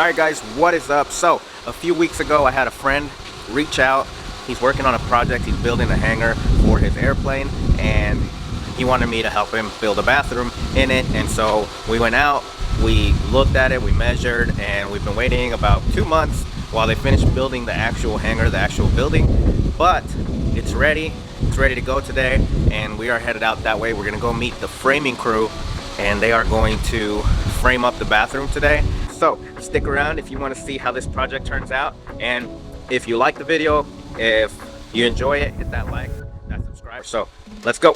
Alright guys, what is up? So, a few weeks ago I had a friend reach out. He's working on a project. He's building a hangar for his airplane, and he wanted me to help him build a bathroom in it. And so we went out, we looked at it, we measured, and we've been waiting about 2 months while they finish building the actual hangar, the actual building. But it's ready to go today, and we are headed out that way. We're gonna go meet the framing crew, and they are going to frame up the bathroom today. So stick around if you want to see how this project turns out, and if you like the video, if you enjoy it, hit that like, that subscribe. So let's go.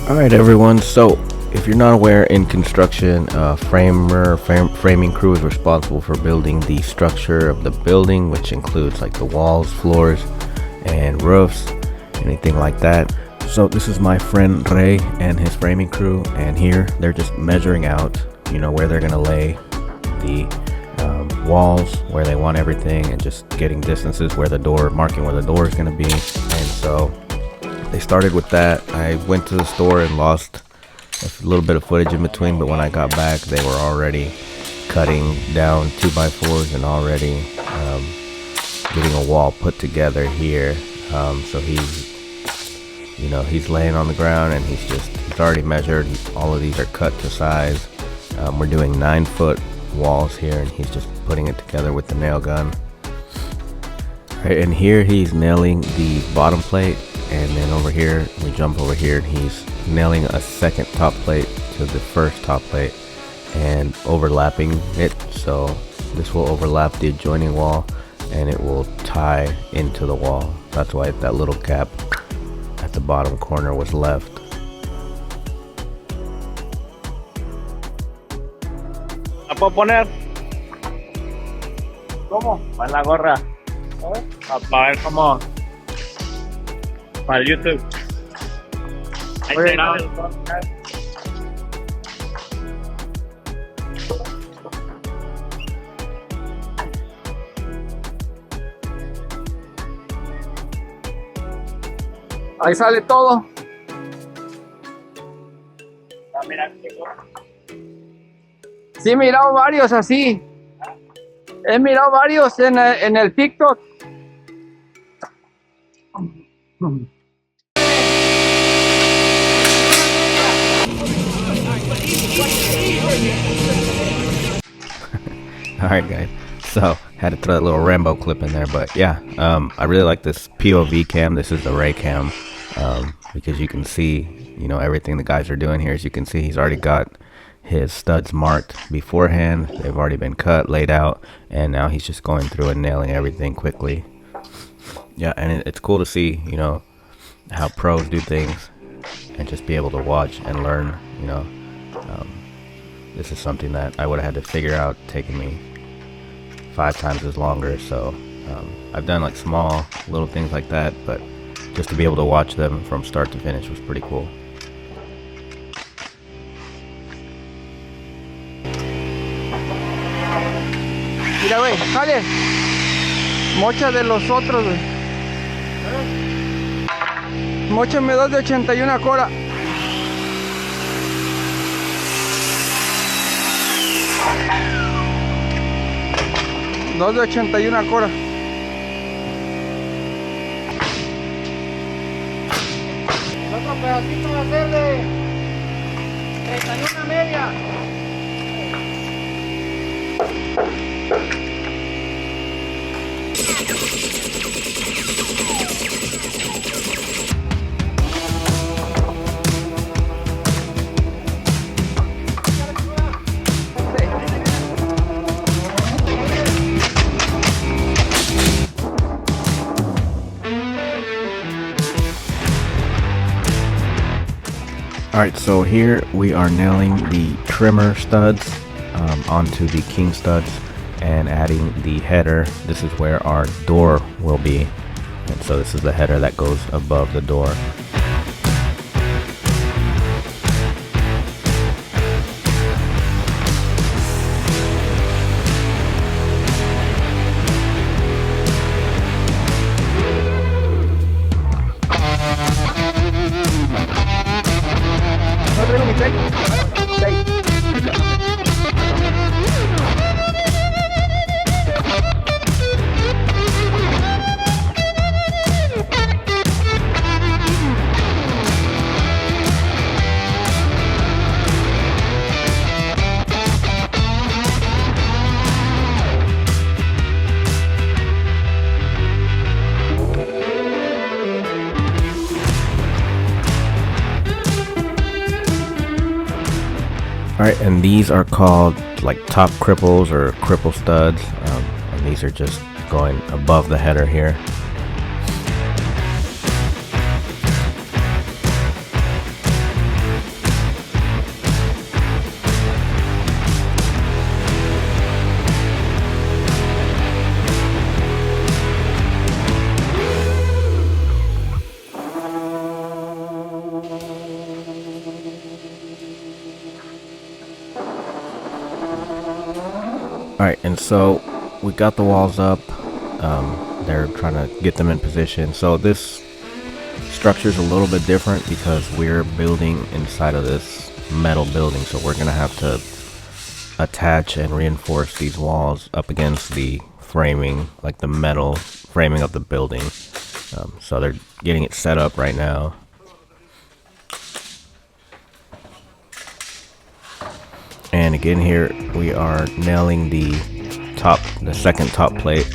Alright everyone, so if you're not aware, in construction, framing crew is responsible for building the structure of the building, which includes like the walls, floors, and roofs, anything like that. So this is my friend Ray and his framing crew, and here they're just measuring out, you know, where they're gonna lay the walls, where they want everything, and just getting distances where the door, marking where the door is gonna be. And so they started with that. I went to the store and lost a little bit of footage in between, but when I got back, they were already cutting down 2x4s and already getting a wall put together here. So he's laying on the ground, and he's already measured. All of these are cut to size. We're doing 9-foot walls here, and he's just putting it together with the nail gun. Right, and here he's nailing the bottom plate. And then over here, we jump over here, and he's nailing a second top plate to the first top plate and overlapping it. So this will overlap the adjoining wall, and it will tie into the wall. That's why that little gap at the bottom corner was left. ¿La puedo poner? ¿Cómo? Para la gorra. Para ver cómo. Para YouTube. Ahí se graba el podcast. Ahí sale todo. Sí, he mirado varios así. He mirado varios en el TikTok. Alright guys, so had to throw that little Rambo clip in there, but yeah, I really like this POV cam. This is the Ray cam, because you can see, you know, everything the guys are doing here. As you can see, he's already got his studs marked beforehand. They've already been cut, laid out, and now he's just going through and nailing everything quickly. Yeah, and it's cool to see, you know, how pros do things and just be able to watch and learn, you know. This is something that I would have had to figure out, taking me 5 times as longer. So I've done like small little things like that, but just to be able to watch them from start to finish was pretty cool. Mira, güey, sale. Mocha de los otros, güey. Móchame 2 de 81 cora. Dos de 81 cora. El otro pedacito va a ser de 31 media. Alright, so here we are nailing the trimmer studs onto the king studs and adding the header. This is where our door will be, and so this is the header that goes above the door. Alright, and these are called like top cripples or cripple studs, and these are just going above the header here. Alright, and so we got the walls up. They're trying to get them in position. So this structure is a little bit different because we're building inside of this metal building. So we're going to have to attach and reinforce these walls up against the framing, like the metal framing of the building. So they're getting it set up right now. And again, here we are nailing the second top plate.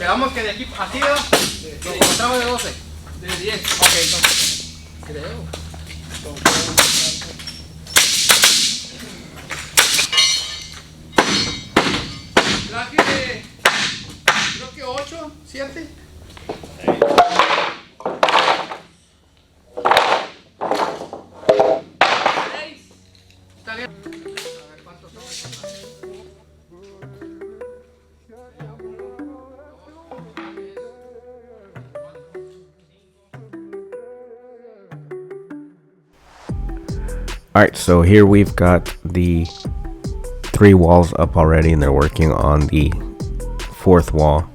Esperamos que de aquí así va. Lo encontramos de 12. De 10. Ok, entonces. Creo. Traje de. Creo que 8, 7. Está bien. A ver cuántos son. Alright, so here we've got the 3 walls up already, and they're working on the 4th wall.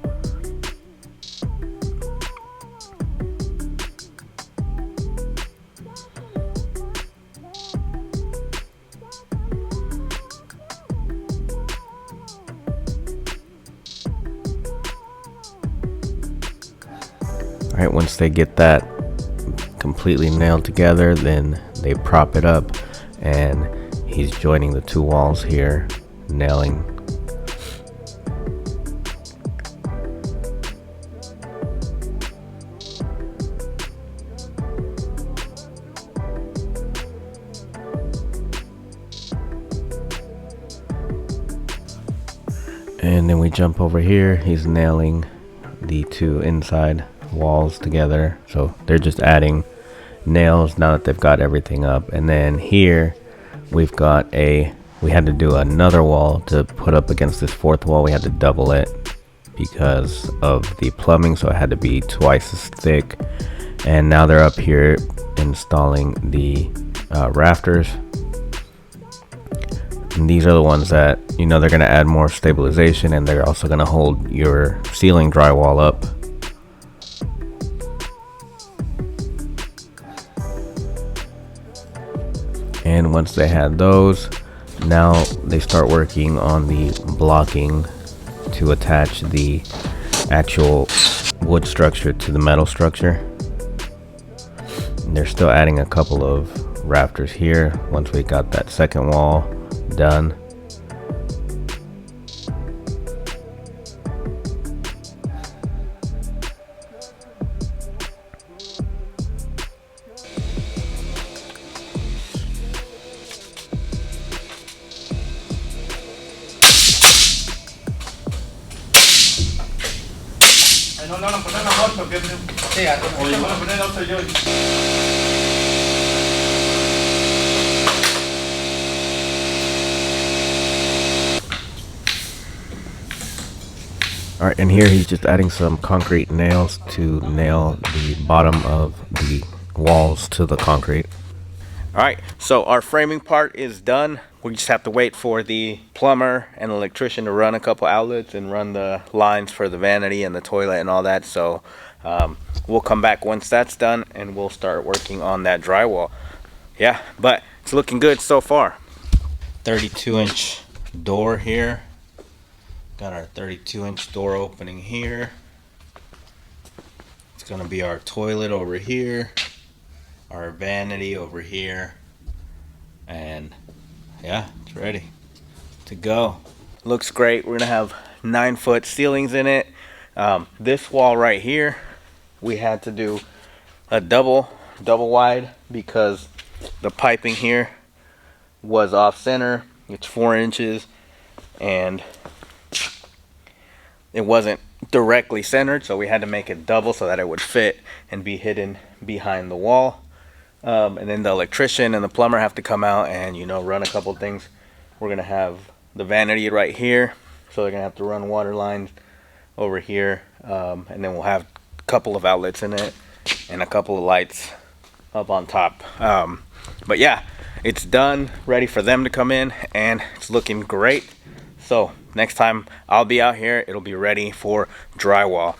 Alright, once they get that completely nailed together, then they prop it up, and he's joining the 2 walls here, nailing. And then we jump over here, he's nailing the 2 inside walls together. So they're just adding nails now that they've got everything up. And then here we've got we had to do another wall to put up against this 4th wall. We had to double it because of the plumbing, so it had to be twice as thick. And now they're up here installing the rafters. And these are the ones that, you know, they're going to add more stabilization, and they're also going to hold your ceiling drywall up. And once they had those, now they start working on the blocking to attach the actual wood structure to the metal structure. And they're still adding a couple of rafters here once we got that 2nd wall done. No le van a poner la bolsa, ¿o qué? Sí, o le van a poner 12 yo. Alright, and here he's just adding some concrete nails to nail the bottom of the walls to the concrete. Alright, so our framing part is done. We just have to wait for the plumber and electrician to run a couple outlets and run the lines for the vanity and the toilet and all that. So we'll come back once that's done, and we'll start working on that drywall. Yeah, but it's looking good so far. 32-inch door here. Got our 32-inch door opening here. It's gonna be our toilet over here, our vanity over here, and yeah, it's ready to go. Looks great. We're gonna have 9-foot ceilings in it. This wall right here, we had to do a double wide because the piping here was off center. It's 4 inches, and it wasn't directly centered, so we had to make it double so that it would fit and be hidden behind the wall. And then the electrician and the plumber have to come out and, you know, run a couple things. We're gonna have the vanity right here, so they're gonna have to run water lines over here, and then we'll have a couple of outlets in it and a couple of lights up on top. But yeah, it's done, ready for them to come in, and it's looking great. So next time I'll be out here, it'll be ready for drywall.